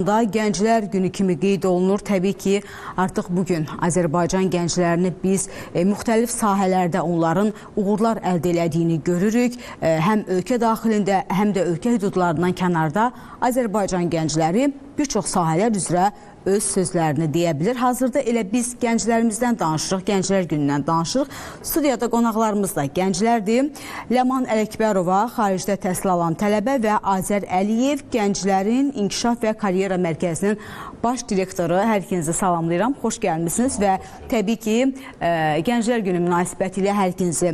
Gənclər günü kimi qeyd olunur. Təbii ki, artıq bugün Azərbaycan gənclərini biz müxtəlif sahələrdə onların uğurlar əldə elədiyini görürük. Həm ölkə daxilində, həm də ölkə hüdudlarından kənarda Azərbaycan gəncləri bir çox sahələr üzrə öz sözlərini deyə bilir. Hazırda elə biz gənclərimizdən danışırıq, Gənclər günündən danışırıq. Studiyada qonaqlarımız da gənclərdir. Ləman Ələkbərova, xaricdə təhsil alan tələbə və Azər Əliyev, Gənclərin İnkişaf və Karyera Mərkəzinin baş direktoru. Hər ikinizi salamlayıram, xoş gəlmişsiniz və təbii ki, Gənclər günü münasibəti ilə hər ikinizi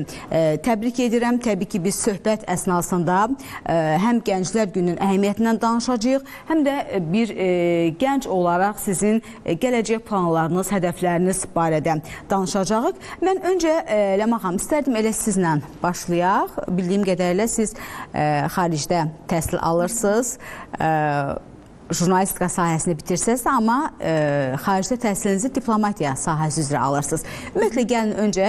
təbrik edirəm. Təbii ki, biz söhbət əsnasında həm Gənclər gününün əhəmiyyətindən danışacağıq, həm də bir gənc olaraq sizin gələcək planlarınız, hədəfləriniz barədə danışacağıq. Mən öncə Ləman xanım istərdim elə sizlə başlayaq. Bildiyim qədərilə siz xaricdə təhsil alırsınız, jurnalistika sahəsini bitirsəz, amma xaricdə təhsilinizi diplomatiya sahəsi üzrə alırsınız. Ümumiyyətlə, gəlin öncə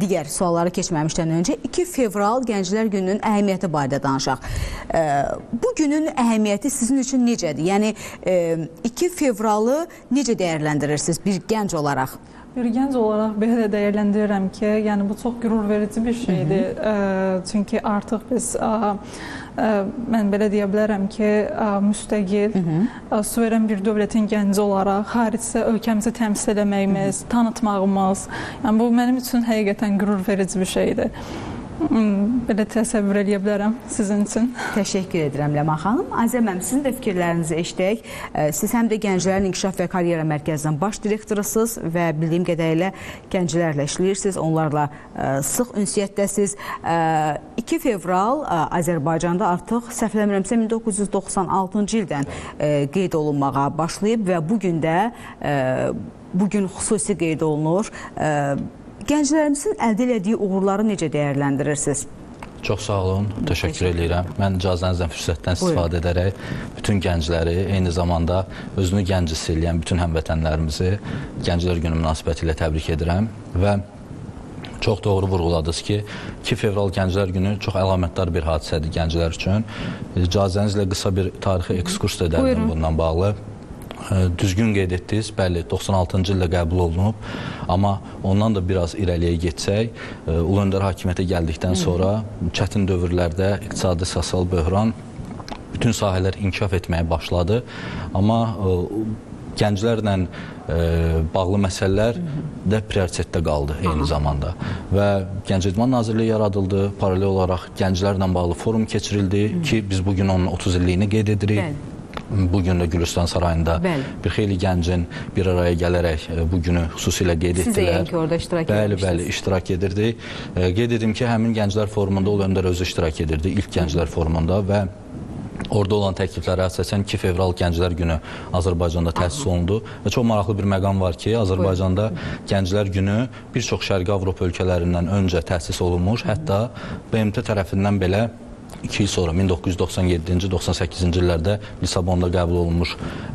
digər suallara keçməmişdən öncə 2 fevral Gənclər gününün əhəmiyyəti barədə danışaq. Bu günün əhəmiyyəti sizin üçün necədir? Yəni, 2 fevralı necə dəyərləndirirsiniz bir gənc olaraq? Bir gənc olaraq belə də dəyərləndirirəm ki, yəni bu çox qürur verici bir şeydir. Çünki artıq biz, mən belə deyə bilərəm ki, müstəqil, suveren bir dövlətin gənci olaraq xaricdə ölkəmizi təmsil eləməyimiz, tanıtmağımız, yəni bu mənim üçün həqiqətən qürur verici bir şeydir. Belə təsəvvür edə bilərəm sizin üçün. Təşəkkür edirəm Ləman xanım. Azər müəllim, sizin də fikirlərinizi eşidək. Siz həm də Gənclərin İnkişaf və Karyera Mərkəzinin baş direktorusunuz və bildiyim qədərilə gənclərlə işləyirsiniz, onlarla sıx ünsiyyətdəsiz. 2 fevral Azərbaycanda artıq səhv eləmirəmsə 1996-cı ildən qeyd olunmağa başlayıb və bugün də bugün xüsusi qeyd olunur. Gənclərimizin əldə elədiyi uğurları necə dəyərləndirirsiniz? Çox sağ olun, təşəkkür edirəm. Mən icazənizdən fürsətdən istifadə edərək bütün gəncləri, eyni zamanda özünü gənc hiss eləyən bütün həmvətənlərimizi Gənclər günü münasibəti ilə təbrik edirəm və çox doğru vurğuladınız ki, 2 fevral Gənclər günü çox əlamətdar bir hadisədir gənclər üçün. İcazənizlə qısa bir tarixi ekskurs da edərdim bundan bağlı. Düzgün qeyd etdiniz, bəli, 96-cı ildə qəbul olunub, amma ondan da biraz irəliyə geçsək, Ulu Öndər hakimiyyətə gəldikdən sonra çətin dövrlərdə iqtisadi sosial böhran bütün sahələr inkişaf etməyə başladı, amma gənclərlə bağlı məsələlər də prioritetdə qaldı eyni zamanda və Gənc İdman Nazirliyi yaradıldı, paralel olaraq gənclərlə bağlı forum keçirildi ki, biz bugün onun 30 illiyini qeyd edirik. Bugün də Gülüstan Sarayında bir xeyli gəncin bir araya gələrək bu günü xüsusilə qeyd etdilər. Siz də yəni ki, orada iştirak edirsiniz. Bəli, iştirak edirdi. Qeyd edim ki, həmin Gənclər Forumunda Ulu Öndər özü iştirak edirdi, ilk Gənclər Forumunda və orada olan təkliflərə əsasən 2 fevral Gənclər günü Azərbaycanda təsis olundu və çox maraqlı bir məqam var ki, Azərbaycanda Gənclər günü bir çox Şərqi Avropa ölkələrindən öncə təsis olunmuş, hətta BMT tərəfindən belə 2 il sonra 1997-ci, 98-ci illərdə Lisabonda qəbul olunmuş,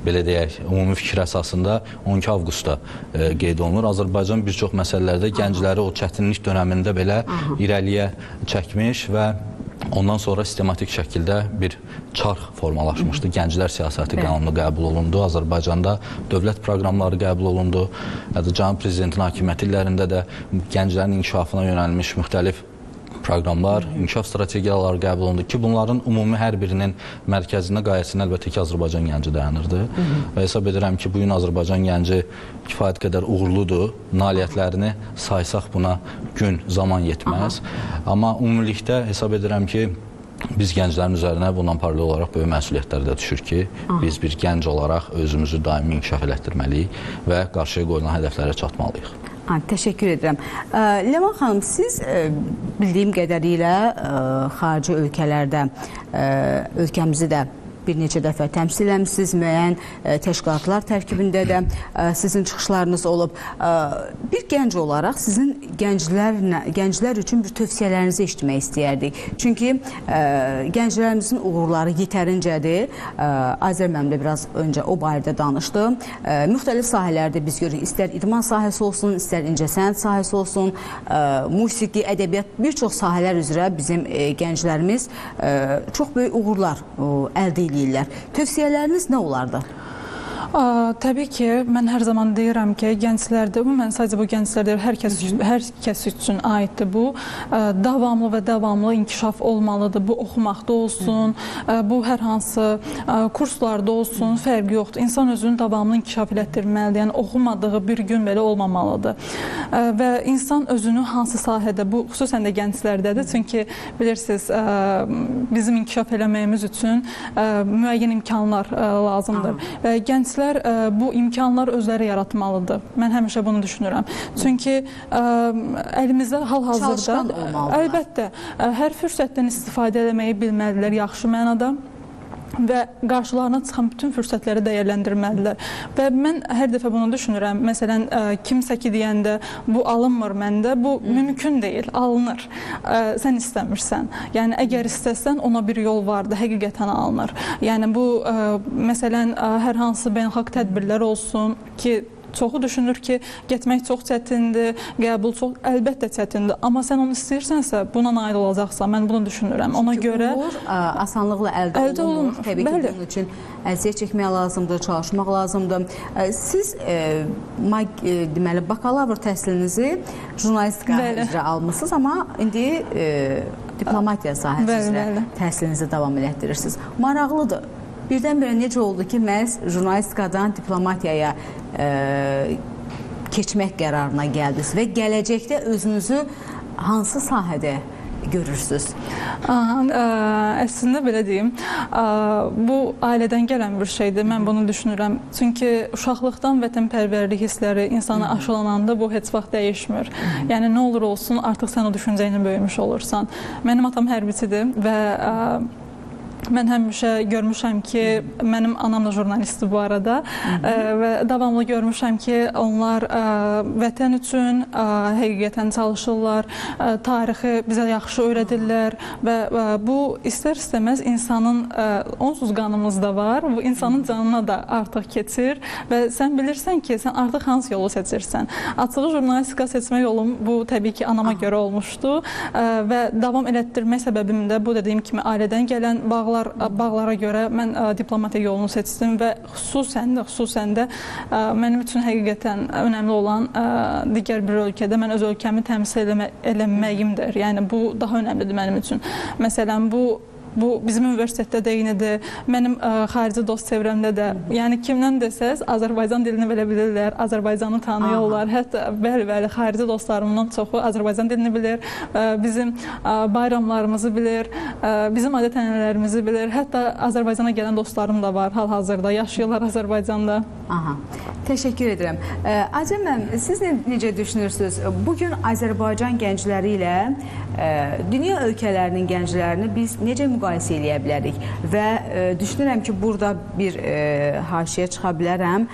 belə deyək, ümumi fikir əsasında 12 avqustda qeyd olunur. Azərbaycan bir çox məsələlərdə gəncləri o çətinlik dönəmində belə irəliyə çəkmiş və ondan sonra sistematik şəkildə bir çarx formalaşmışdı. Gənclər siyasəti qanunu qəbul olundu. Azərbaycanda dövlət proqramları qəbul olundu. Cənab Prezidentin hakimiyyəti illərində də gənclərin inkişafına yönəlmiş müxtəlif proqramlar, inkişaf strategiyaları qəbul olundu ki, bunların ümumi hər birinin mərkəzində, qayəsində əlbəttə ki, Azərbaycan gənci dayanırdı. Və hesab edirəm ki, bugün Azərbaycan gənci kifayət qədər uğurludur. Nailiyyətlərini saysaq buna gün, zaman yetməz. Amma ümumilikdə hesab edirəm ki, biz gənclərin üzərinə bundan paralel olaraq böyük məsuliyyətlər də düşür ki, biz bir gənc olaraq özümüzü daimi inkişaf elətdirməliyik və qarşıya qoyulan hədəflərə çatmalıyıq. Təşəkkür edirəm. Ləman xanım, siz bildiyim qədərilə xarici ölkələrdə ölkəmizi də bir neçə dəfə təmsil eləmişsiniz, müəyyən təşkilatlar tərkibində də sizin çıxışlarınız olub. Bir gənc olaraq sizin gənclər üçün bir tövsiyələrinizi eşitmək istəyərdik. Çünki gənclərimizin uğurları yetərincədir. Azər müəllim də biraz öncə o barədə danışdı. Müxtəlif sahələrdə biz görürük, istər idman sahəsi olsun, istər incəsənət sahəsi olsun, musiqi, ədəbiyyat, bir çox sahələr üzrə bizim gənclərimiz çox böyük uğurlar əldə edirlər. Tövsiyələriniz nə olardı? Təbii ki, mən hər zaman deyirəm ki, gənclərdə, ümumən sadəcə bu gənclərdə hər kəs üçün aiddir bu. Davamlı və davamlı inkişaf olmalıdır. Bu oxumaqda olsun, bu hər hansı kurslarda olsun, fərqi yoxdur. İnsan özünü davamlı inkişaf elətdirməlidir. Yəni oxumadığı bir gün belə olmamalıdır. Və insan özünü hansı sahədə, bu xüsusən də gənclərdədir. Çünki bilirsiniz, bizim inkişaf eləməyimiz üçün müəyyən imkanlar lazımdır. Və gənclər bu imkanlar özləri yaratmalıdır. Mən həmişə bunu düşünürəm. Çünki əlimizdə hal-hazırda əlbəttə hər fürsətdən istifadə etməyi bilməlidirlər yaxşı mənada və qarşılarına çıxan bütün fürsətləri dəyərləndirməlidirlər. Və mən hər dəfə bunu düşünürəm. Məsələn, kimsə ki deyəndə bu alınmır məndə, bu mümkün deyil, alınır. Sən istəmirsən. Yəni, əgər istəsən, ona bir yol vardır, həqiqətən alınır. Yəni, bu, məsələn, hər hansı beynəlxalq tədbirlər olsun ki, çoxu düşünür ki, getmək çox çətindir, qəbul çox, əlbəttə çətindir. Amma sən onu istəyirsənsə, buna nail olacaqsan. Mən bunu düşünürəm. Ona görə asanlıqla əldə olunur. Təbii ki, bunun üçün əziyyət çəkmək lazımdır, çalışmaq lazımdır. Siz deməli, bakalavr təhsilinizi jurnalistika üzrə almışsınız, amma indi diplomatiya sahəsi üzrə təhsilinizi davam elətdirirsiniz. Maraqlıdır. Birdən-birə necə oldu ki, məhz jurnalistikadan diplomatiyaya keçmək qərarına gəldiniz və gələcəkdə özünüzü hansı sahədə görürsünüz? Əslində belə deyim, bu ailədən gələn bir şeydir, mən bunu düşünürəm. Çünki uşaqlıqdan vətənpərvərlik hissləri insana aşılananda bu heç vaxt dəyişmir. Yəni, nə olur olsun, artıq sən o düşüncə ilə böyümüş olursan. Mənim atam hərbiçidir və mən həmişə görmüşəm ki, mənim anam da jurnalistdir bu arada və davamlı görmüşəm ki, onlar vətən üçün həqiqətən çalışırlar, tarixi bizə yaxşı öyrədirlər və bu istər-istəməz insanın onsuz qanımızda var, bu insanın canına da artıq keçir və sən bilirsən ki, sən artıq hansı yolu seçirsən. Açığı jurnalistika seçmə yolum bu təbii ki, anama görə olmuşdu və davam elətdirmək səbəbim də bu dediyim kimi ailədən gələn bağlara görə mən diplomatiya yolunu seçdim və xüsusən də mənim üçün həqiqətən önəmli olan digər bir ölkədə mən öz ölkəmi təmsil eləməyimdir. Yəni, bu daha önəmlidir mənim üçün. Məsələn, bu bizim universitetdə də eynidir, mənim xarici dost çevrəmdə də, yəni kimdən desəz, Azərbaycan dilini belə bilirlər, Azərbaycanı tanıyırlar, hətta bəli, xarici dostlarımdan çoxu Azərbaycan dilini bilir, bizim bayramlarımızı bilir, bizim adət-ənənələrimizi bilir, hətta Azərbaycana gələn dostlarım da var hal-hazırda, yaşayırlar Azərbaycanda. Təşəkkür edirəm. Acəm müəllim, siz necə düşünürsünüz? Bugün Azərbaycan gəncləri ilə dünya ölkələrinin gənclərini biz necə müqayisə eləyə bilərik və düşünürəm ki, burada bir haşiyə çıxa bilərəm.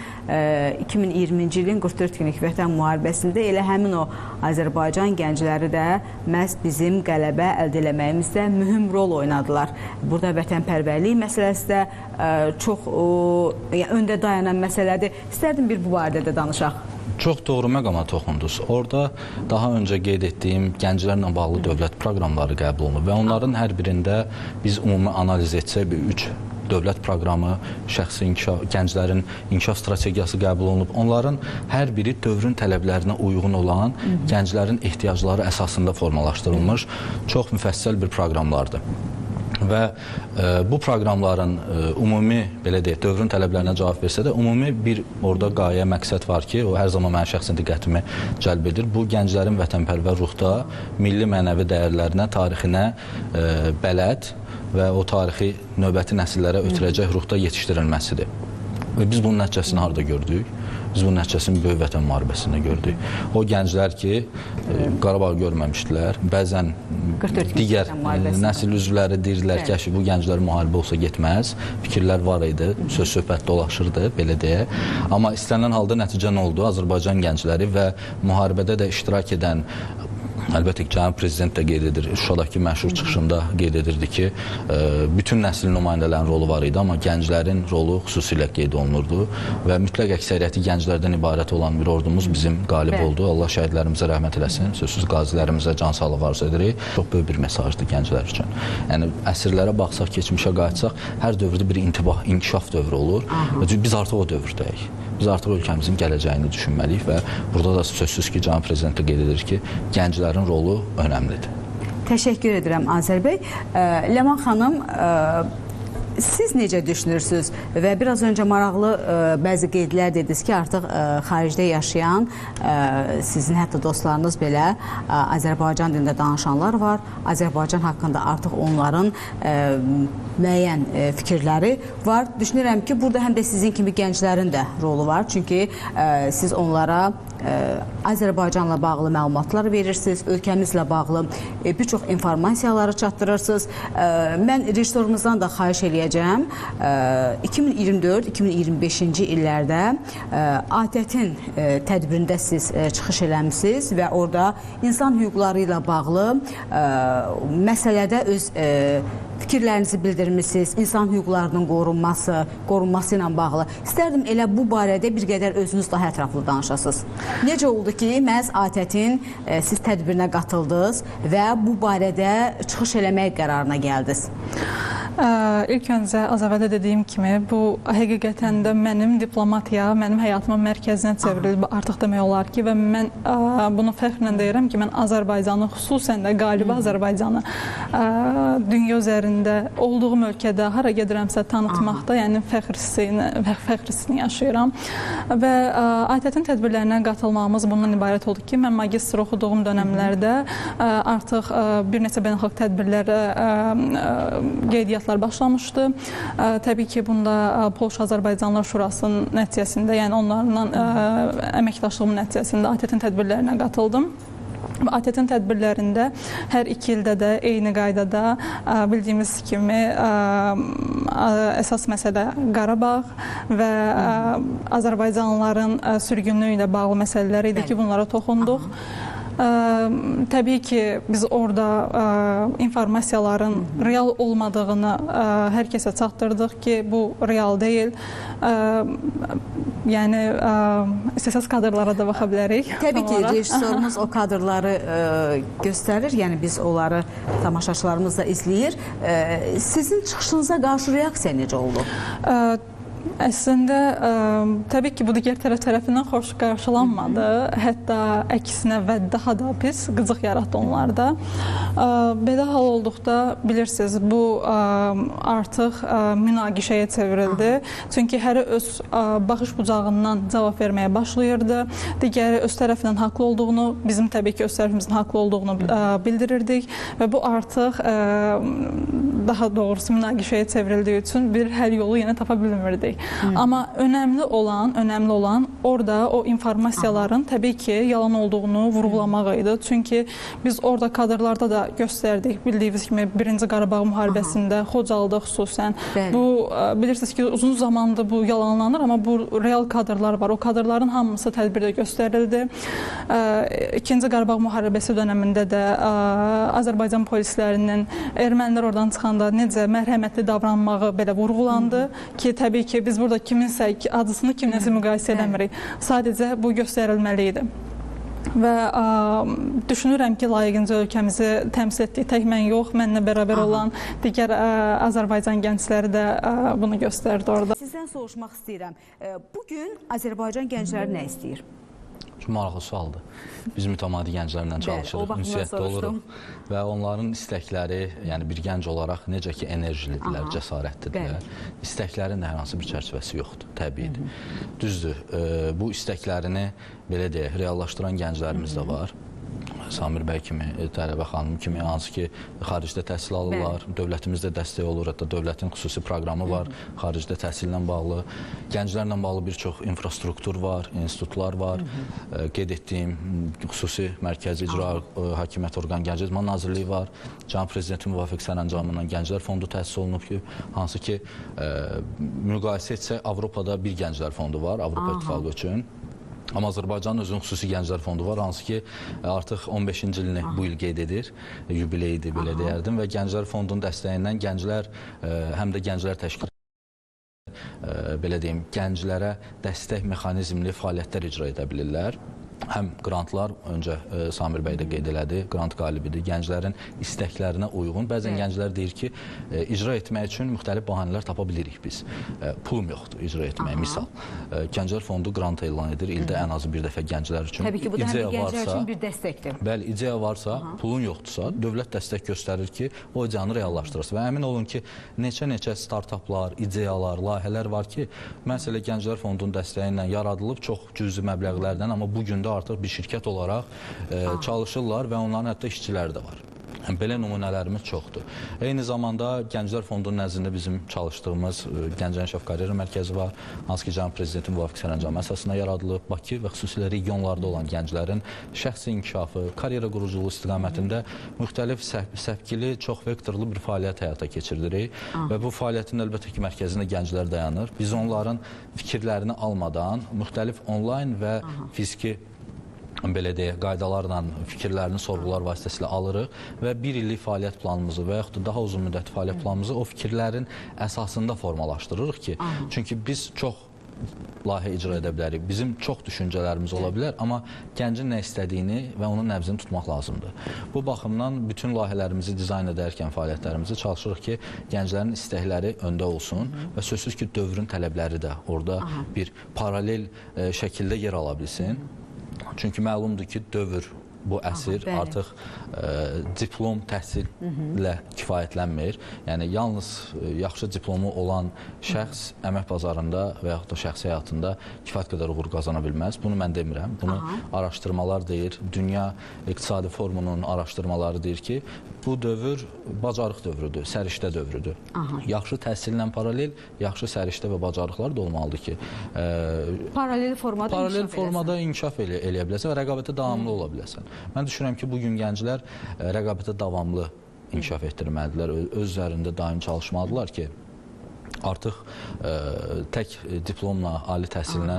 2020-ci ilin 44 günlük vətən müharibəsində elə həmin o Azərbaycan gəncləri də məhz bizim qələbə əldə eləməyimizdə mühüm rol oynadılar. Burada vətənpərvərlik məsələsi də çox öndə dayanan məsələdir. İstərdim bir bu barədə də danışaq. Çox doğru məqama toxundunuz. Orada daha öncə qeyd etdiyim gənclərlə bağlı dövlət proqramları qəbul olunur və onların hər birində biz ümumi analiz etsək bir 3 dövlət proqramı, şəxsi gənclərin inkişaf strategiyası qəbul olunub. Onların hər biri dövrün tələblərinə uyğun olan gənclərin ehtiyacları əsasında formalaşdırılmış çox müfəssəl bir proqramlardır. Və bu proqramların ümumi, belə deyək, dövrün tələblərinə cavab versə də, ümumi bir orada qayə, məqsəd var ki, o hər zaman mənim şəxsən diqqətimi cəlb edir. Bu, gənclərin vətənpərvər ruhda milli mənəvi dəyərlərinə, tarixinə bələd və o tarixi növbəti nəsillərə ötürəcək ruhda yetişdirilməsidir. Və biz bunun nəticəsini harada gördük? Biz bunun nəticəsini Böyük Vətən müharibəsində gördük. O gənclər ki, Qarabağı görməmişdilər, bəzən digər nəsil üzvləri deyirdilər ki, bu gənclər müharibə olsa getməz, fikirlər var idi, söz-söhbət dolaşırdı, belə deyək. Amma istənilən halda nəticə nə oldu? Azərbaycan gəncləri və müharibədə də iştirak edən əlbəttə ki, cənab prezident də qeyd edir, Şuşadakı məşhur çıxışında qeyd edirdi ki, bütün nəsil nümayəndələrin rolu var idi, amma gənclərin rolu xüsusilə qeyd olunurdu və mütləq əksəriyyəti gənclərdən ibarət olan bir ordumuz bizim qalib oldu. Allah şəhidlərimizə rəhmət eləsin, sözsüz qazilərimizə can sağlığı arzu edirik. Çox böyük bir mesajdır gənclər üçün. Yəni, əsrlərə baxsaq, keçmişə qayıtsaq, hər dövrdə bir intibah, inkişaf dövrü olur və biz artıq o dövrdəyik. Biz artıq ölkəmizin gələcəyini düşünməliyik və burada da sözsüz ki, cənab prezident də qeyd edir ki, gənclərin rolu önəmlidir. Təşəkkür edirəm Azər bəy. Ləman xanım, siz necə düşünürsünüz və biraz öncə maraqlı bəzi qeydlər dediniz ki, artıq xaricdə yaşayan sizin hətta dostlarınız belə Azərbaycan dilində danışanlar var. Azərbaycan haqqında artıq onların müəyyən fikirləri var. Düşünürəm ki, burada həm də sizin kimi gənclərin də rolu var. Çünki siz onlara Azərbaycanla bağlı məlumatlar verirsiniz, ölkəmizlə bağlı bir çox informasiyaları çatdırırsınız. Mən rejissorumuzdan da xahiş eləyəcəm. 2024-2025-ci illərdə ATƏT-in tədbirində siz çıxış eləmişsiniz və orada insan hüquqları ilə bağlı məsələdə öz fikirlərinizi bildirmişsiniz, insan hüquqlarının qorunması ilə bağlı. İstərdim elə bu barədə bir qədər özünüz daha ətraflı danışasınız. Necə oldu ki, məhz ATƏT-in siz tədbirinə qatıldınız və bu barədə çıxış eləmək qərarına gəldiniz? İlk öncə az əvvəldə dediyim kimi, bu həqiqətən də mənim diplomatiya, mənim həyatımın mərkəzinə çevrilib artıq demək olar ki, və mən bunu fəxrlə deyirəm ki, mən Azərbaycanı, xüsusən də qalibi Azərbaycanı dünya üzərində olduğum ölkədə hara gedirəmsə tanıtmaqda, yəni fəxr hissini yaşayıram və ATƏT-in tədbirlərinə qatılmağımız bundan ibarət oldu ki, mən magistr oxuduğum dönəmlərdə artıq bir neçə beynəlxalq tədbirlərə qeydiyyat başlamışdı. Təbii ki, bunda Polşa-Azərbaycanlar Şurasının nəticəsində, yəni onlarla əməkdaşlığım nəticəsində ATƏT-in tədbirlərinə qatıldım. ATƏT-in tədbirlərində hər 2 ildə də eyni qaydada bildiyimiz kimi əsas məsələ Qarabağ və Azərbaycanlıların sürgünlüyü ilə bağlı məsələlər idi ki, bunlara toxunduq. Təbii ki, biz orada informasiyaların real olmadığını hər kəsə çatdırdıq ki, bu real deyil. Yəni, istəsəz kadrlara da baxa bilərik. Təbii ki, rejissorumuz o kadrları göstərir, yəni biz onları tamaşaçılarımız da izləyir. Sizin çıxışınıza qarşı reaksiya necə oldu? Əslində, təbii ki, bu digər tərəf tərəfindən xoş qarşılanmadı. Hətta əksinə və daha da pis qızıq yaratdı onlarda. Belə hal olduqda, bilirsiniz, bu artıq münaqişəyə çevrildi. Çünki həri öz baxış bucağından cavab verməyə başlayırdı. Digəri öz tərəfindən haqlı olduğunu, bizim təbii ki, öz tərəfimizin haqlı olduğunu bildirirdik və bu artıq daha doğrusu münaqişəyə çevrildiyi üçün bir həll yolu yenə tapa bilmirdik. Amma önəmli olan orada o informasiyaların təbii ki, yalan olduğunu vurğulamaq idi. Çünki biz orada kadrlarda da göstərdik, bildiyiniz kimi 1-ci Qarabağ müharibəsində Xocalıda xüsusən. Bu, bilirsiniz ki, uzun zamandır bu yalanlanır, amma bu real kadrlar var. O kadrların hamısı tədbirdə göstərildi. 2-ci Qarabağ müharibəsi dönəmində də Azərbaycan polislərinin ermənilər oradan çıxanda necə mərhəmətli davranmağı belə vurğulandı ki, təbii ki, biz burada kiminsə acısını kiminəsə müqayisə eləmirik. Sadəcə bu göstərilməli idi. Və düşünürəm ki, layiqincə ölkəmizi təmsil etdik. Tək mən yox, mənlə bərabər olan digər Azərbaycan gəncləri də bunu göstərdi orada. Sizdən soruşmaq istəyirəm. Bugün Azərbaycan gəncləri nə istəyir? Çox maraqlı sualdır. Biz mütəmadi gənclərlə çalışırıq, ünsiyyətdə oluruq və onların istəkləri, yəni bir gənc olaraq necə ki enerjilidirlər, cəsarətlidirlər, istəklərin də hər hansı bir çərçivəsi yoxdur, təbiidir. Düzdür, bu istəklərini, belə deyək, reallaşdıran gənclərimiz də var. Samir bəy kimi, Tələbə xanım kimi, hansı ki, xaricdə təhsil alırlar, dövlətimiz də dəstək olur, hətta dövlətin xüsusi proqramı var, xaricdə təhsillə bağlı, gənclərlə bağlı bir çox infrastruktur var, institutlar var, qeyd etdiyim xüsusi mərkəzi icra hakimiyyət orqan Gənclər İdman Nazirliyi var, Cənab Prezidentin müvafiq sərəncamından Gənclər Fondu təsis olunub ki, hansı ki, müqayisə etsək, Avropada bir Gənclər Fondu var, Avropa İttifaqı üçün. Amma Azərbaycanın özünün xüsusi gənclər fondu var, hansı ki artıq 15-ci ilini bu il qeyd edir, yubileydir belə deyərdim və gənclər fondunun dəstəyindən gənclər həm də gənclər təşkil belə deyim, gənclərə dəstək mexanizmli fəaliyyətlər icra edə bilirlər. Həm qrantlar, öncə Samir bəy də qeyd elədi, qrant qalibidir, gənclərin istəklərinə uyğun. Bəzən gənclər deyir ki, icra etmək üçün müxtəlif bahanələr tapa bilirik biz. Pulum yoxdur icra etmək, misal. Gənclər fondu qrant elan edir, ildə ən azı bir dəfə gənclər üçün. Təbii ki, bu da həm gənclər üçün bir dəstəkdir. Bəli, ideya varsa, pulun yoxdursa, dövlət dəstək göstərir ki, o ideyanı reallaşdırırsın. Və əmin olun ki, neçə startaplar, ideyalar, layihələr var ki, məsələ Gənclər Fondunun dəstəyi ilə yaradılıb çox cüzi məbləğlərdən, amma bu gün artıq bir şirkət olaraq çalışırlar və onların hətta işçiləri də var. Belə nümunələrimiz çoxdur. Eyni zamanda Gənclər Fondunun nəzdində bizim çalışdığımız Gənclər İnkişaf Karyera Mərkəzi var. Hansı ki, Cənab Prezidentin müvafiq sərəncamı əsasına yaradılıb. Bakı və xüsusilə regionlarda olan gənclərin şəxsi inkişafı, karyera quruculuğu istiqamətində müxtəlif səpkili, çox vektorlu bir fəaliyyət həyata keçiririk. Və bu fəaliyyətin əlbəttə ki, mərkəzində gənclər dayanır. Biz onların fikirlərini almadan müxtəlif onlayn və fiziki belə deyək, qaydalarla fikirlərini sorğular vasitəsilə alırıq və bir illik fəaliyyət planımızı və yaxud da daha uzun müddətli fəaliyyət planımızı o fikirlərin əsasında formalaşdırırıq ki, çünki biz çox layihə icra edə bilərik. Bizim çox düşüncələrimiz ola bilər, amma gəncin nə istədiyini və onun nəbzini tutmaq lazımdır. Bu baxımdan bütün layihələrimizi dizayn edərkən fəaliyyətlərimizi çalışırıq ki, gənclərin istəkləri öndə olsun və sözsüz ki, dövrün tələbləri də orada bir paralel şəkildə yer ala bilsin. Çünki məlumdur ki, dövr, bu əsr artıq diplom təhsillə kifayətlənmir. Yəni, yalnız yaxşı diplomu olan şəxs əmək bazarında və yaxud da şəxsi həyatında kifayət qədər uğur qazana bilməz. Bunu mən demirəm. Bunu araşdırmalar deyir. Dünya İqtisadi Forumunun araşdırmaları deyir ki, bu dövr bacarıq dövrüdür, səriştə dövrüdür. Yaxşı təhsillə paralel, yaxşı səriştə və bacarıqlar da olmalıdır ki, paralel formada inkişaf eləyə biləsən və rəqabətə davamlı ola biləsən. Mən düşünürəm ki, bugün gənclər rəqabətə davamlı inkişaf etdirməlidirlər, öz üzərində daim çalışmalıdırlar ki, artıq tək diplomla, ali təhsillə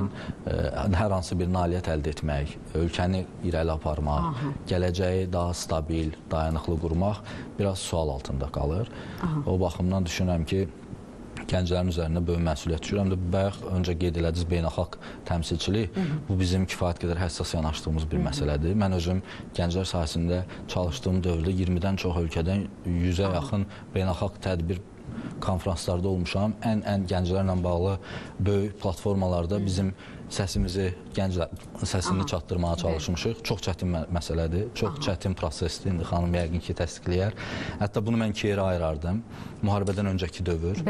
hər hansı bir nailiyyət əldə etmək, ölkəni irəli aparmaq, gələcəyi daha stabil, dayanıqlı qurmaq biraz sual altında qalır. O baxımdan düşünürəm ki, gənclərin üzərində böyük məsuliyyət düşür. Həm də bayaq öncə qeyd elədiniz beynəlxalq təmsilçilik, bu bizim kifayət qədər həssas yanaşdığımız bir məsələdir. Mən özüm gənclər sahəsində çalışdığım dövrdə 20-dən çox ölkədən 100-ə yaxın beynəlxalq tədbir konferanslarda olmuşam. Ən gənclərlə bağlı böyük platformalarda bizim səsimizi, gənclər səsini çatdırmağa çalışmışıq. Çox çətin məsələdir, çox çətin prosesdir. İndi xanım yəqin ki, təsdiqləyər. Hətta bunu mən iki yerə ayırardım. Müharibədən öncəki dövr,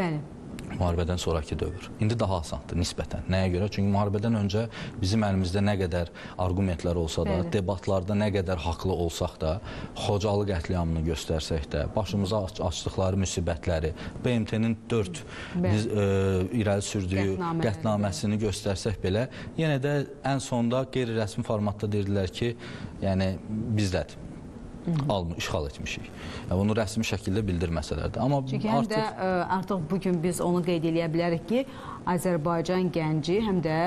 müharibədən sonraki dövr. İndi daha asandır nisbətən. Nəyə görə? Çünki müharibədən öncə bizim əlimizdə nə qədər argumentlər olsa da, debatlarda nə qədər haqlı olsaq da, Xocalı qətliamını göstərsək də, başımıza açdıqları müsibətləri, BMT-nin 4 irəli sürdüyü qətnaməsini göstərsək belə, yenə də ən sonda qeyri-rəsmi formatda deyirdilər ki, yəni bizdədir. İşğal etmişik. Bunu rəsmi şəkildə bildirməsələrdir. Amma çünki həm də artıq bugün biz onu qeyd edə bilərik ki, Azərbaycan gənci həm də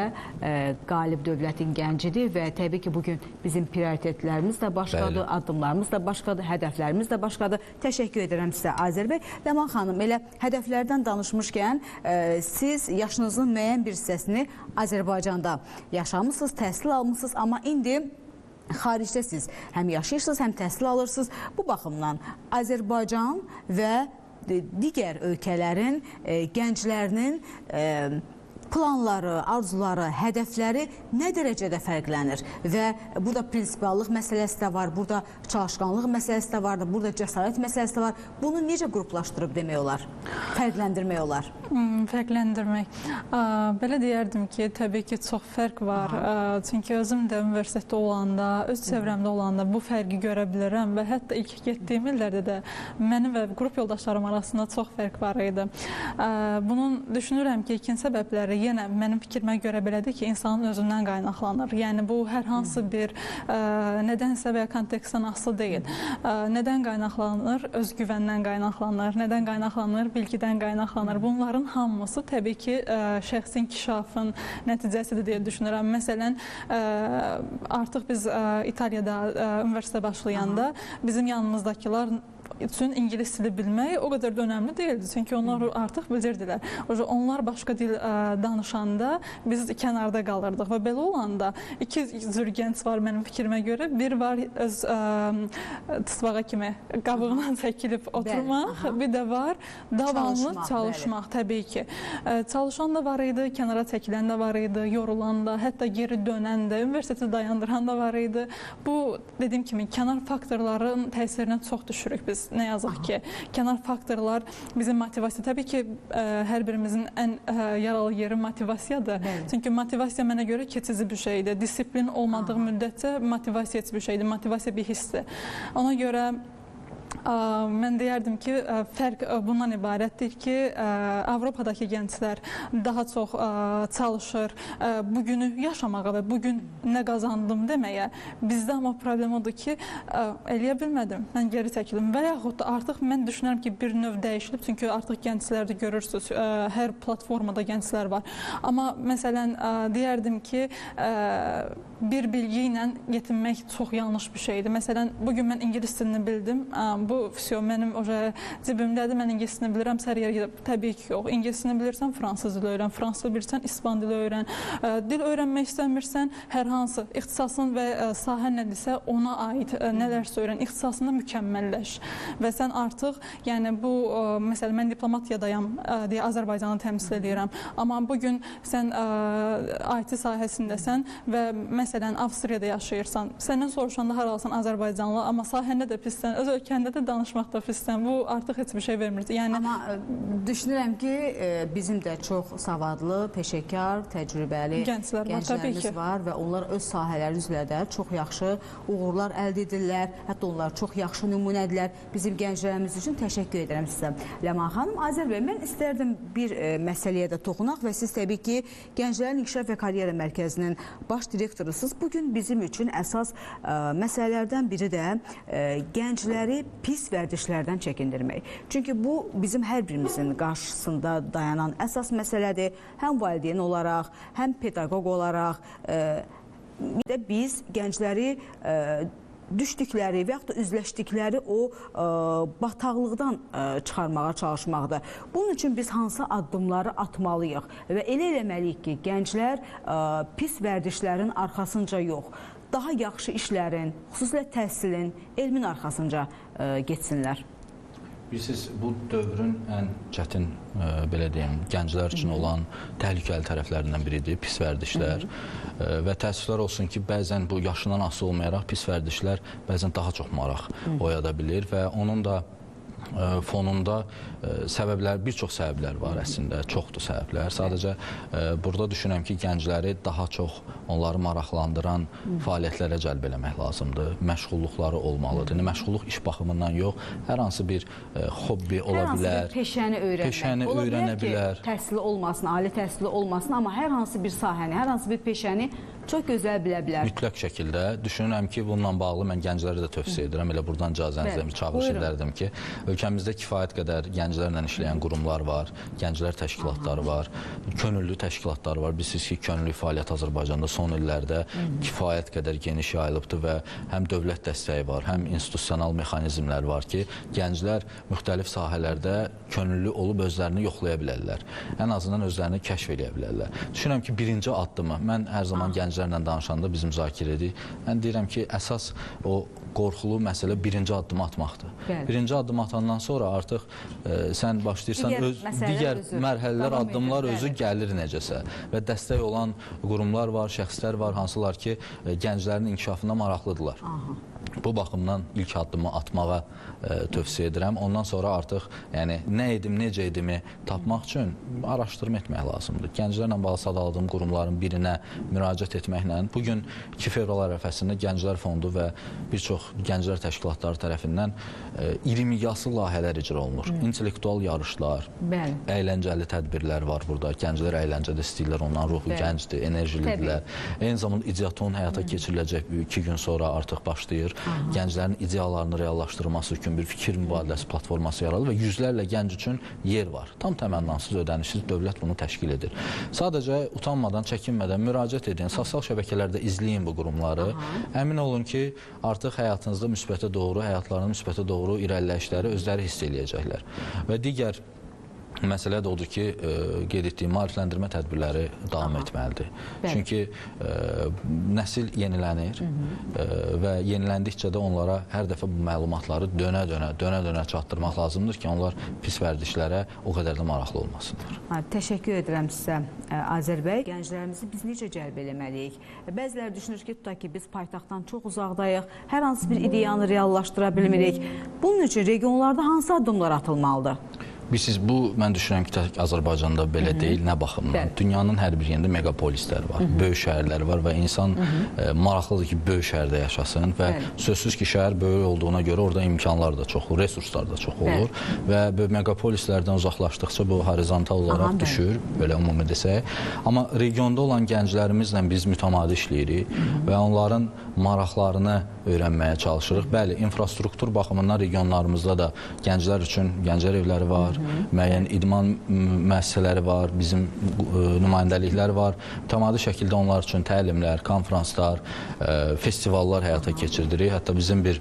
qalib dövlətin gəncidir və təbii ki, bugün bizim prioritetlərimiz də başqadır, addımlarımız da başqadır, hədəflərimiz də başqadır. Təşəkkür edirəm sizə, Azər bəy. Ləman xanım, elə hədəflərdən danışmışkən, siz yaşınızın müəyyən bir hissəsini Azərbaycanda yaşamısınız, təhsil almışsınız, amma indi xaricdəsiz, həm yaşayırsınız, həm təhsil alırsınız. Bu baxımdan Azərbaycan və digər ölkələrin gənclərinin planları, arzuları, hədəfləri nə dərəcədə fərqlənir və burada prinsipiallıq məsələsi də var, burada çalışqanlıq məsələsi də var, burada cəsarət məsələsi də var. Bunu necə qruplaşdırıb demək olar, fərqləndirmək olar? Fərqləndirmək. Belə deyərdim ki, təbii ki, çox fərq var. Çünki özüm də universitetdə olanda, öz çevrəmdə olanda bu fərqi görə bilirəm və hətta ilk getdiyim illərdə də mənim və qrup yoldaşlarım arasında çox fərq var idi. Bunun düşünürəm ki, ilkin səbəbləri yenə mənim fikrimə görə belədir ki, insanın özündən qaynaqlanır. Yəni bu hər hansı bir nədənsə və ya kontekstdən asılı deyil. Nədən qaynaqlanır? Özgüvəndən qaynaqlanır. Nədən qaynaqlanır? Bilgidən qaynaqlanır. Bunların hamısı təbii ki, şəxsi inkişafın nəticəsidir deyə düşünürəm. Məsələn, artıq biz İtaliyada universitetə başlayanda bizim yanımızdakılar üçün ingilis dili bilmək o qədər də önəmli deyildi. Çünki onlar artıq bilirdilər. Onlar başqa dil danışanda biz kənarda qalırdıq və belə olanda iki cür gənc var mənim fikrimə görə. Bir var öz tısbağa kimi qabığından çəkilib oturmaq, bir də var davamlı çalışmaq təbii ki. Çalışan da var idi, kənara çəkilən də var idi, yorulan da, hətta geri dönən də, universiteti dayandıran da var idi. Bu, dediyim kimi, kənar faktorların təsirinə çox düşürük biz. Nə yazıq ki, kənar faktorlar bizim motivasiya, təbii ki, hər birimizin ən yaralı yeri motivasiyadır. Çünki motivasiya mənə görə keçici bir şeydir. Disiplin olmadığı müddətcə motivasiya heç bir şeydir. Motivasiya bir hissdir. Ona görə mən deyərdim ki, fərq bundan ibarətdir ki, Avropadakı gənclər daha çox çalışır bugünü yaşamağa və bugün nə qazandım deməyə. Bizdə amma problem odur ki, eləyə bilmədim, mən geri çəkildim və yaxud da artıq mən düşünürəm ki, bir növ dəyişilib, çünki artıq gənclərdə görürsünüz, hər platformada gənclər var. Amma məsələn, deyərdim ki, bir bilgi ilə yetinmək çox yanlış bir şeydir. Məsələn, bugün mən ingilis dilini bildim, bu mənim cibimdədir, mən ingilisini bilirəm, sər yerə gedib. Təbii ki, yox. İngilisini bilirsən, fransız dili öyrən, fransız dili bilirsən, ispan dili öyrən. Dil öyrənmək istəmirsən, hər hansı ixtisasın və sahə nədirsə, ona aid nələrsə öyrən, ixtisasında mükəmməlləş. Və sən artıq, yəni bu, məsələn, mən diplomatiyadayam deyə Azərbaycanı təmsil edirəm. Amma bugün sən IT sahəsindəsən və məsələn, Avstriyada yaşayırsan, səndən soruşanda haralsan Azərbaycanlı, amma sahəndə də pissən, öz ölkəndə də danışmaqda pissən, bu artıq heç bir şey vermir. Yəni, amma düşünürəm ki, bizim də çox savadlı, peşəkar, təcrübəli gənclərimiz var və onlar öz sahələri üzrə də çox yaxşı uğurlar əldə edirlər, hətta onlar çox yaxşı nümunədirlər. Bizim gənclərimiz üçün təşəkkür edirəm sizə. Ləman xanım, Azər bəy, mən istərdim bir məsələyə də toxunaq və siz təbii ki, Gənclərin İnkişaf və Karyera Mərkəzinin baş direktorusunuz. Bugün bizim üçün əsas məsələlərdən biri də gəncləri pis vərdişlərdən çəkindirmək. Çünki bu bizim hər birimizin qarşısında dayanan əsas məsələdir. Həm valideyn olaraq, həm pedaqoq olaraq bir də biz gəncləri düşdükləri və yaxud da üzləşdikləri o bataqlıqdan çıxarmağa çalışmaqdır. Bunun üçün biz hansı addımları atmalıyıq və elə eləməliyik ki, gənclər pis vərdişlərin arxasınca yox, daha yaxşı işlərin, xüsusilə təhsilin, elmin arxasınca getsinlər. Bilirsiniz, bu dövrün ən çətin, belə deyim, gənclər üçün olan təhlükəli tərəflərindən biridir, pis vərdişlər. Və təəssüflər olsun ki, bəzən bu yaşından asılı olmayaraq pis vərdişlər bəzən daha çox maraq oyada bilir və onun da fonunda səbəblər, bir çox səbəblər var əslində, çoxdur səbəblər. Sadəcə burada düşünürəm ki, gəncləri daha çox onları maraqlandıran fəaliyyətlərə cəlb eləmək lazımdır. Məşğulluqları olmalıdır. Məşğulluq iş baxımından yox, hər hansı bir hobbi ola bilər. Hər hansı bir peşəni öyrənmək. Peşəni öyrənə bilər. Təhsili olmasın, ali təhsili olmasın, amma hər hansı bir sahəni, hər hansı bir peşəni çox gözəl bilə bilər. Mütləq şəkildə. Düşünürəm ki, bununla bağlı mən gənclərə də tövsiyə edirəm. Elə buradan icazənizlə bir çağırış edərdim ki, ölkəmizdə kifayət qədər gənclərlə işləyən qurumlar var, gənclər təşkilatları var, könüllü təşkilatları var. Bilirsiniz ki, könüllü fəaliyyət Azərbaycanda son illərdə kifayət qədər geniş yayılıbdır və həm dövlət dəstəyi var, həm institusional mexanizmlər var ki, gənclər müxtəlif sahələrdə könüllü olub özlərini yoxlaya bilərlər. Ən azından özlərini kəşf edə bilərlər. Düşünürəm ki, birinci addımı, mən hər zaman gənclərlə danışanda biz müzakirə edik. Mən deyirəm ki, əsas o qorxulu məsələ birinci addımı atmaqdır. Birinci addımı atandan sonra artıq sən başlayırsan digər mərhələlər, addımlar özü gəlir necəsə və dəstək olan qurumlar var, şəxslər var, hansılar ki, gənclərin inkişafına maraqlıdırlar. bu baxımdan ilk addımı atmağa tövsiyə edirəm. Ondan sonra artıq yəni nə edim, necə edimi tapmaq üçün araşdırma etmək lazımdır. Gənclərlə bağlı sadaladığım qurumların birinə müraciət etməklə bugün 2 fevral ərəfəsində Gənclər Fondu və bir çox gənclər təşkilatları tərəfindən iri miqyaslı layihələr icra olunur. İntellektual yarışlar, əyləncəli tədbirlər var burada. Gənclər əyləncədə istəyirlər, onların ruhu gəncdir, enerjilidirlər. Eyni zamanda ideaton həyata keçiriləcək 2 gün sonra artıq başlayır. Gənclərin ideyalarını reallaşdırması üçün bir fikir mübadiləsi platforması yaradılır və yüzlərlə gənc üçün yer var. Tam təmənnasız, ödənişsiz dövlət bunu təşkil edir. Sadəcə utanmadan, çəkinmədən müraciət edin, sosial şəbəkələrdə izləyin bu qurumları. Əmin olun ki, artıq həyatınızda müsbətə doğru, həyatlarının müsbətə doğru irəliləyişləri özləri hiss eləyəcəklər. Və digər məsələ də odur ki, qeyd etdiyim maarifləndirmə tədbirləri davam etməlidir. Çünki nəsil yenilənir və yeniləndikcə də onlara hər dəfə bu məlumatları dönə-dönə çatdırmaq lazımdır ki, onlar pis vərdişlərə o qədər də maraqlı olmasınlar. Təşəkkür edirəm sizə, Azər bəy. Gənclərimizi biz necə cəlb eləməliyik? Bəziləri düşünür ki, tutaq ki, biz paytaxtdan çox uzaqdayıq, hər hansı bir ideyanı reallaşdıra bilmirik. Bunun üçün regionlarda hansı addımlar atılmalıdır? Bu, mən düşünürəm ki, Azərbaycanda belə deyil, nə baxımdan. Dünyanın hər bir yerində megapolislər var, böyük şəhərlər var və insan maraqlıdır ki, böyük şəhərdə yaşasın və sözsüz ki, şəhər böyük olduğuna görə orada imkanlar da çox olur, resurslar da çox olur və megapolislərdən uzaqlaşdıqca bu horizontal olaraq düşür, belə ümumi desək. Amma regionda olan gənclərimizlə biz mütəmadi işləyirik və onların maraqlarını öyrənməyə çalışırıq. Bəli, infrastruktur baxımından regionlarımızda da gənclər üçün gənclər evləri var, müəyyən idman müəssisələri var, bizim nümayəndəliklər var. Mütəmadi şəkildə onlar üçün təlimlər, konferanslar, festivallar həyata keçiririk. Hətta bizim bir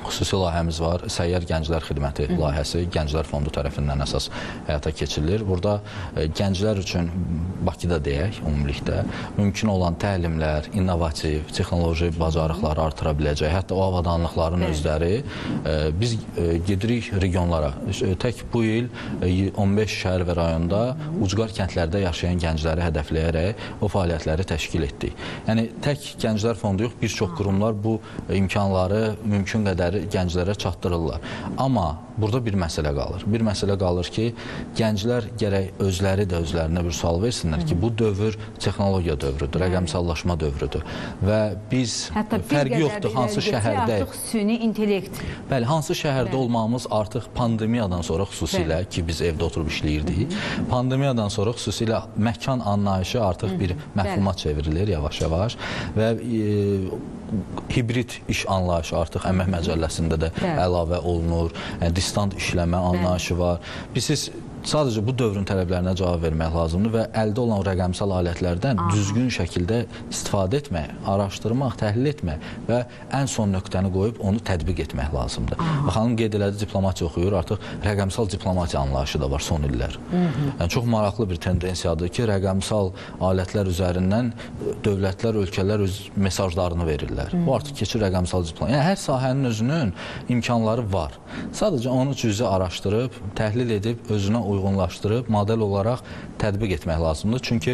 xüsusi layihəmiz var, Səyyar Gənclər Xidməti layihəsi Gənclər Fondu tərəfindən əsas həyata keçirilir. Burada gənclər üçün Bakıda deyək, ümumilikdə mümkün olan təlimlər, innovativ, texnoloji bacarıqları artıra biləcək, hətta o avadanlıqların özləri biz gedirik regionlara. Tək bu il 15 şəhər və rayonda ucqar kəndlərdə yaşayan gəncləri hədəfləyərək o fəaliyyətləri təşkil etdik. Yəni, tək Gənclər Fondu yox, bir çox qurumlar bu imkanları mümkün qədər gənclərə çatdırırlar. Amma burada bir məsələ qalır. Bir məsələ qalır ki, gənclər gərək özləri də özlərinə bir sual versinlər ki, bu dövr texnologiya dövrüdür, rəqəmsallaşma dövrüdür və biz fərqi yoxdur hansı şəhərdə artıq süni intellekt. Bəli, hansı şəhərdə olmağımız artıq pandemiyadan sonra xüsusilə ki, biz evdə oturub işləyirdik, pandemiyadan sonra xüsusilə məkan anlayışı artıq bir məfhuma çevrilir yavaş-yavaş və hibrid iş anlayışı artıq əmək məcəlləsində də əlavə olunur, distant işləmə anlayışı var. Biz sadəcə bu dövrün tələblərinə cavab vermək lazımdır və əldə olan rəqəmsal alətlərdən düzgün şəkildə istifadə etmək, araşdırmaq, təhlil etmək və ən son nöqtəni qoyub onu tətbiq etmək lazımdır. Xanım qeyd elədi, diplomatiya oxuyur, artıq rəqəmsal diplomatiya anlayışı da var son illər. Yəni, çox maraqlı bir tendensiyadır ki, rəqəmsal alətlər üzərindən dövlətlər, ölkələr öz mesajlarını verirlər. Bu artıq keçir rəqəmsal diplomatiya. Yəni, hər sahənin özünün imkanları var. Sadəcə onu cüzi araşdırıb, təhlil edib, özünə uyğunlaşdırıb, model olaraq tətbiq etmək lazımdır. Çünki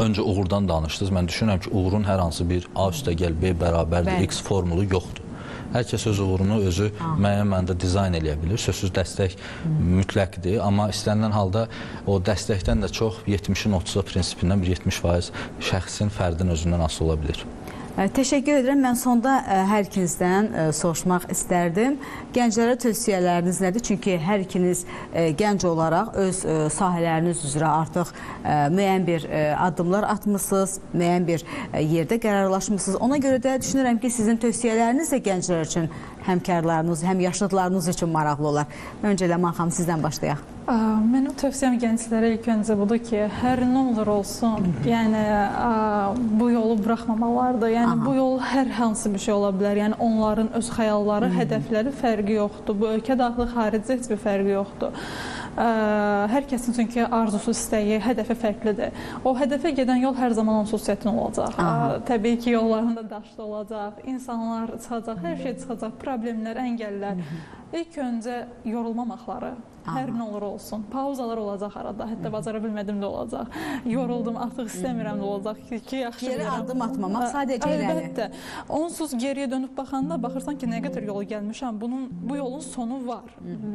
öncə uğurdan danışdınız. Mən düşünürəm ki, uğurun hər hansı bir A üstə gəl B bərabərdir, X formulu yoxdur. Hər kəs öz uğurunu özü müəyyən məndə dizayn eləyə bilir. Sözsüz dəstək mütləqdir, amma istənilən halda o dəstəkdən də çox 70-in 30-a prinsipindən bir 70% şəxsin, fərdin özündən asılı ola bilir. Təşəkkür edirəm. Mən sonda hər ikinizdən soruşmaq istərdim. Gənclərə tövsiyələriniz nədir? Çünki hər ikiniz gənc olaraq öz sahələriniz üzrə artıq müəyyən bir addımlar atmışsınız, müəyyən bir yerdə qərarlaşmışsınız. Ona görə də düşünürəm ki, sizin tövsiyələriniz də gənclər üçün, həmkarlarınız, həm yaşlılarınız üçün maraqlı olar. Öncə Ləman xanım, sizdən başlayaq. Mənim tövsiyəm gənclərə ilk öncə budur ki, hər nə olur olsun, yəni bu yolu buraxmamalardır. Yəni bu yol hər hansı bir şey ola bilər. Yəni onların öz xəyalları, hədəfləri fərqi yoxdur. Bu ölkə daxili, xarici heç bir fərqi yoxdur. Hər kəsin çünki arzusu, istəyi, hədəfi fərqlidir. O hədəfə gedən yol hər zaman onsuz çətin olacaq. Təbii ki, yollarında daşlı olacaq, insanlar çıxacaq, hər şey çıxacaq, problemlər, əngəllər. İlk öncə yorulmamaqları, Hər nə olur olsun. Pauzalar olacaq arada. Hətta bacara bilmədim də olacaq. Yoruldum, artıq istəmirəm də olacaq ki, yaxşı Geri bilirəm. addım atmamaq, sadəcə irəli. Əlbəttə. Onsuz geriyə dönüb baxanda baxırsan ki, nə qədər yol gəlmişəm. Bu yolun sonu var.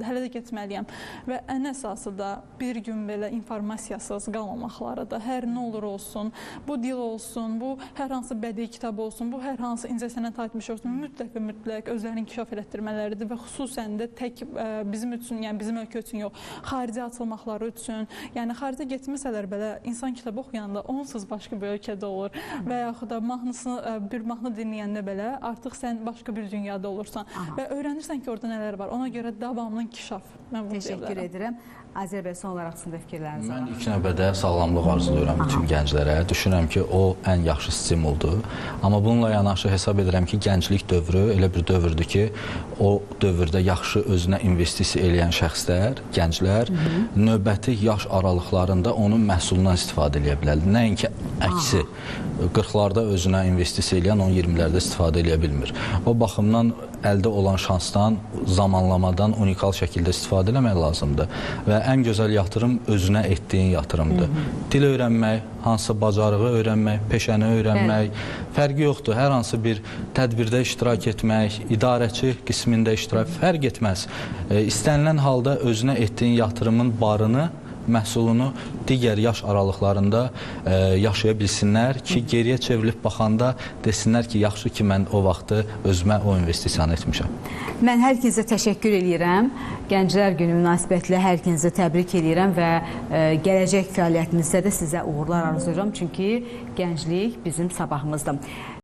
Hələ də getməliyəm. Və ən əsası da bir gün belə informasiyasız qalmamaqları da. Hər nə olur olsun, bu dil olsun, bu hər hansı bədii kitab olsun, bu hər hansı incəsənət aid olsun, mütləq və mütləq özlərini inkişaf elətdirmələridir və xüsusən də tək bizim üçün, yəni bizim ölkə üçün yox, xarici açılmaqları üçün, yəni xaricə getməsələr belə insan kitabı oxuyanda onsuz başqa bir ölkədə olur və yaxud da bir mahnı dinləyəndə belə artıq sən başqa bir dünyada olursan və öyrənirsən ki, orada nələr var. Ona görə davamlı inkişaf. Mən bunu deyə bilərəm. Təşəkkür edirəm. Azər bəy, son olaraq sizin də fikirləriniz var. Mən ilk növbədə sağlamlıq arzulayıram bütün gənclərə. Düşünürəm ki, o ən yaxşı stimuldur. Amma bununla yanaşı hesab edirəm ki, gənclik dövrü elə bir dövrdür ki, o dövrdə yaxşı özünə investisiya eləyən şəxslər, gənclər növbəti yaş aralıqlarında onun məhsulundan istifadə edə bilər. Nəinki əksi. 40-larda özünə investisiya eləyən 10-20-lərdə istifadə edə bilmir. O baxımdan əldə olan şansdan, zamanlamadan unikal şəkildə istifadə etmək lazımdır. Və ən gözəl yatırım özünə etdiyin yatırımdır. Dil öyrənmək, hansı bacarığı öyrənmək, peşəni öyrənmək, fərqi yoxdur. Hər hansı bir tədbirdə iştirak etmək, idarəçi qismində iştirak, fərq etməz. İstənilən halda özünə etdiyin yatırımın barını, məhsulunu digər yaş aralıqlarında yaşaya bilsinlər ki, geriyə çevrilib baxanda desinlər ki, yaxşı ki, mən o vaxtı özümə o investisiyanı etmişəm. Mən hər kəsə təşəkkür edirəm. Gənclər Günü münasibətilə hər kəsə təbrik edirəm və gələcək fəaliyyətinizdə də sizə uğurlar arzulayıram. Çünki gənclik bizim sabahımızdır.